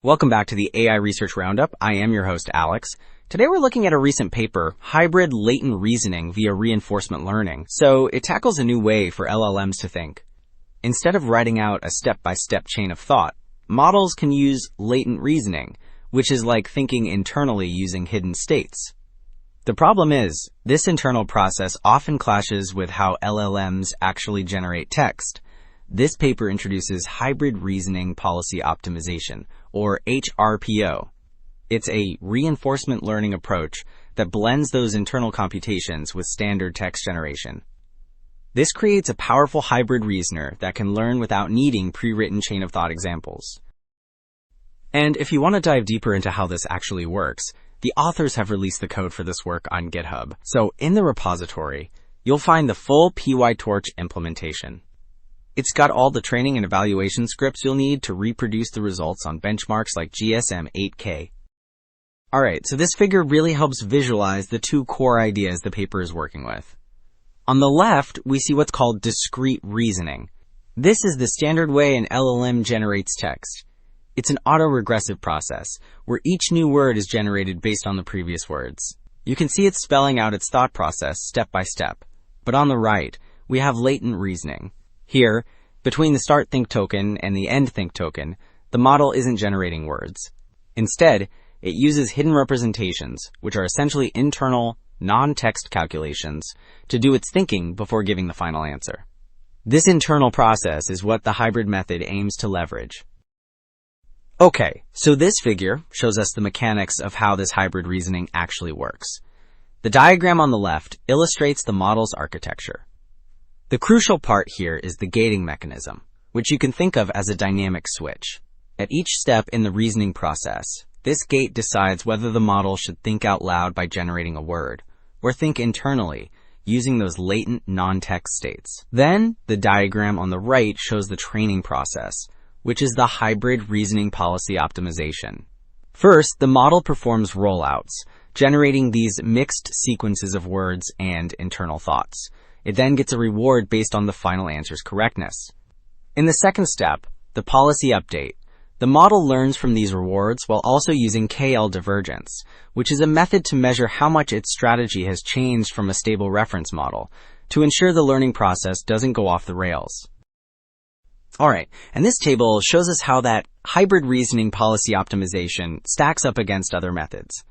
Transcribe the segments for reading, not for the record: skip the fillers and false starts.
Welcome back to the AI Research Roundup. I am your host, Alex. Today we're looking at a recent paper, Hybrid Latent Reasoning via Reinforcement Learning. So it tackles a new way for LLMs to think. Instead of writing out a step-by-step chain of thought, models can use latent reasoning, which is like thinking internally using hidden states. The problem is, this internal process often clashes with how LLMs actually generate text. This paper introduces Hybrid Reasoning Policy Optimization, or HRPO. It's a reinforcement learning approach that blends those internal computations with standard text generation. This creates a powerful hybrid reasoner that can learn without needing pre-written chain of thought examples. And if you want to dive deeper into how this actually works, the authors have released the code for this work on GitHub. So in the repository, you'll find the full PyTorch implementation. It's got all the training and evaluation scripts you'll need to reproduce the results on benchmarks like GSM-8K. Alright, so this figure really helps visualize the two core ideas the paper is working with. On the left, we see what's called discrete reasoning. This is the standard way an LLM generates text. It's an autoregressive process, where each new word is generated based on the previous words. You can see it spelling out its thought process step by step. But on the right, we have latent reasoning. Here, between the start think token and the end think token, the model isn't generating words. Instead, it uses hidden representations, which are essentially internal, non-text calculations, to do its thinking before giving the final answer. This internal process is what the hybrid method aims to leverage. Okay, so this figure shows us the mechanics of how this hybrid reasoning actually works. The diagram on the left illustrates the model's architecture. The crucial part here is the gating mechanism, which you can think of as a dynamic switch. At each step in the reasoning process, this gate decides whether the model should think out loud by generating a word, or think internally, using those latent non-text states. Then, the diagram on the right shows the training process, which is the hybrid reasoning policy optimization. First, the model performs rollouts, generating these mixed sequences of words and internal thoughts. It then gets a reward based on the final answer's correctness. In the second step, the policy update, the model learns from these rewards while also using KL divergence, which is a method to measure how much its strategy has changed from a stable reference model to ensure the learning process doesn't go off the rails. Alright, and this table shows us how that hybrid reasoning policy optimization stacks up against other methods.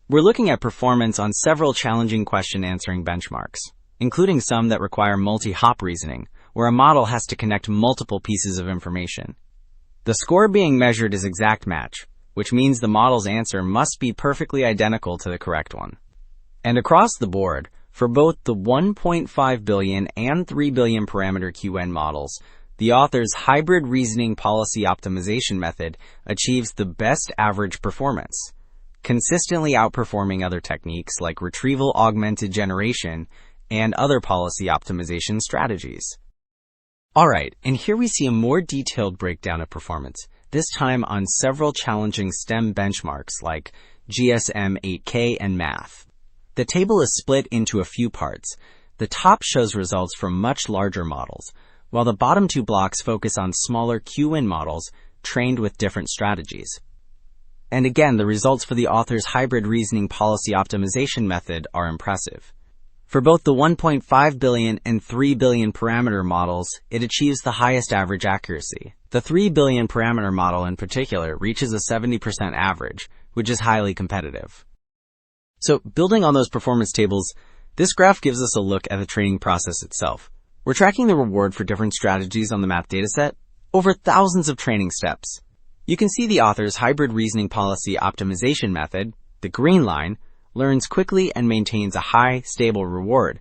We're looking at performance on several challenging question answering benchmarks, including some that require multi-hop reasoning, where a model has to connect multiple pieces of information. The score being measured is exact match, which means the model's answer must be perfectly identical to the correct one. And across the board, for both the 1.5 billion and 3 billion parameter QN models, the author's hybrid reasoning policy optimization method achieves the best average performance, consistently outperforming other techniques like retrieval augmented generation and other policy optimization strategies. Alright, and here we see a more detailed breakdown of performance, this time on several challenging STEM benchmarks like GSM-8K and math. The table is split into a few parts. The top shows results from much larger models, while the bottom two blocks focus on smaller QN models trained with different strategies. And again, the results for the author's hybrid reasoning policy optimization method are impressive. For both the 1.5 billion and 3 billion parameter models, it achieves the highest average accuracy. The 3 billion parameter model in particular reaches a 70% average, which is highly competitive. So, building on those performance tables, this graph gives us a look at the training process itself. We're tracking the reward for different strategies on the math dataset over thousands of training steps. You can see the author's hybrid reasoning policy optimization method, the green line, learns quickly and maintains a high, stable reward.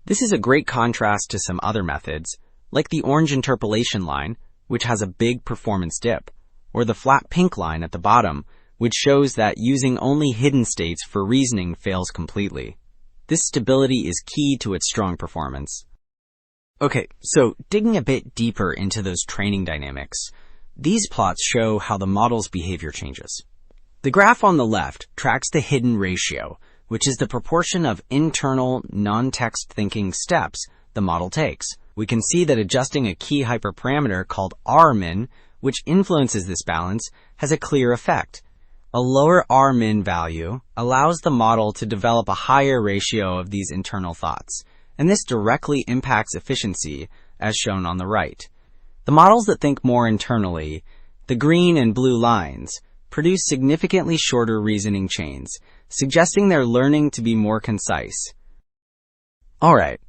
This is a great contrast to some other methods, like the orange interpolation line, which has a big performance dip, or the flat pink line at the bottom, which shows that using only hidden states for reasoning fails completely. This stability is key to its strong performance. Okay, so digging a bit deeper into those training dynamics, these plots show how the model's behavior changes. The graph on the left tracks the hidden ratio, which is the proportion of internal, non-text thinking steps the model takes. We can see that adjusting a key hyperparameter called rmin which influences this balance, has a clear effect. A lower R-min value allows the model to develop a higher ratio of these internal thoughts, and this directly impacts efficiency, as shown on the right. The models that think more internally, the green and blue lines, produce significantly shorter reasoning chains, suggesting they're learning to be more concise. Alright,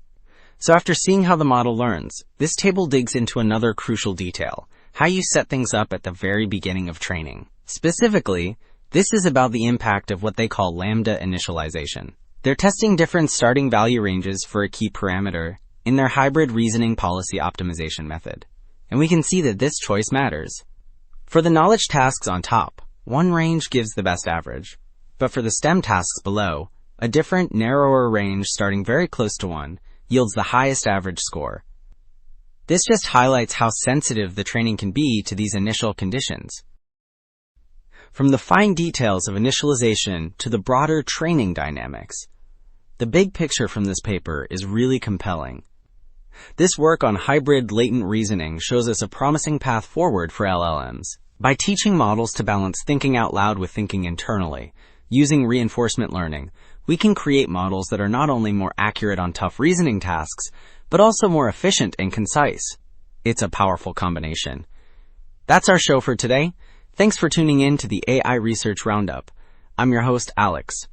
so after seeing how the model learns, this table digs into another crucial detail, how you set things up at the very beginning of training. Specifically, this is about the impact of what they call lambda initialization. They're testing different starting value ranges for a key parameter in their hybrid reasoning policy optimization method. And we can see that this choice matters. For the knowledge tasks on top, one range gives the best average. But for the STEM tasks below, a different, narrower range starting very close to 1 yields the highest average score. This just highlights how sensitive the training can be to these initial conditions. From the fine details of initialization to the broader training dynamics, the big picture from this paper is really compelling. This work on hybrid latent reasoning shows us a promising path forward for LLMs. By teaching models to balance thinking out loud with thinking internally, using reinforcement learning, we can create models that are not only more accurate on tough reasoning tasks, but also more efficient and concise. It's a powerful combination. That's our show for today. Thanks for tuning in to the AI Research Roundup. I'm your host, Alex.